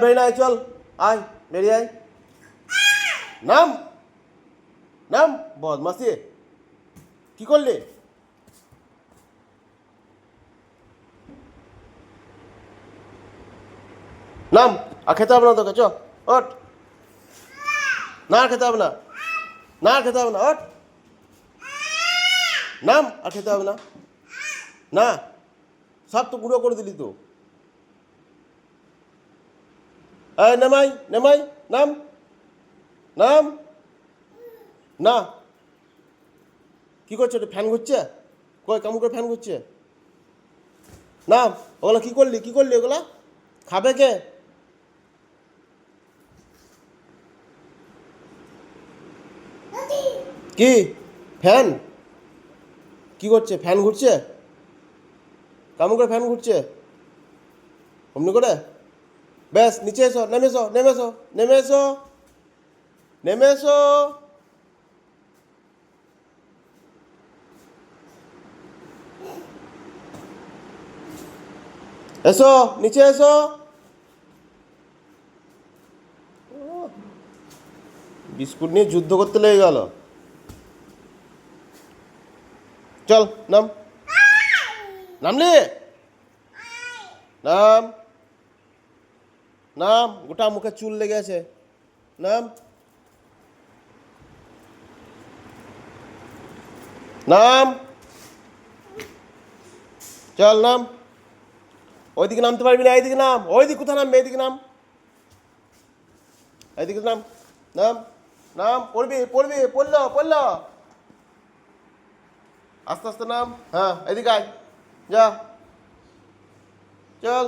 বেরিয়ে আয়, চল আয়, বেরিয়ে আয়। নাম নাম বদমাসি, কি করলি? নাম, আর খেতে হবে না তোকে, চ ওঠ। না আর খেতে হবে না, না আর খেতে হবে না, ওঠ। নাম, আর খেতে হবে না, না সব তো গুঁড়ো করে দিলি তো। নেমাই নেমাই, নাম নাম। না, কি করছে? ওটা ফ্যান ঘুরছে, কই কেমন করে ফ্যান ঘুরছে? না, ওগুলো কি করলি, কি করলি ওগুলা? খাবে কে? কি ফ্যান? কি করছে? ফ্যান ঘুরছে, কেমন করে ফ্যান ঘুরছে? অমনি করে? ব্যাস, নিচে এসো, নেমে এসো, নেমে এসো, নেমে এসো, নেমে এসো। এসো, নিচে এসো। বিস্কুট নিয়ে যুদ্ধ করতে লেগে গেল। চল নাম, নামলি? নাম নাম, গোটা মুখে চুল লেগে আছে। নাম নাম, চল নাম। ওইদিকে নামতে পারবি না, এইদিকে নাম। ওইদিকে কোথায় নামবে? এইদিকে নাম, এইদিকে নাম। নাম নাম, পড়বি পড়বি, পড়লো পড়লো। আস্তে আস্তে নাম। হ্যাঁ, এদিকে আয়, যা, চল।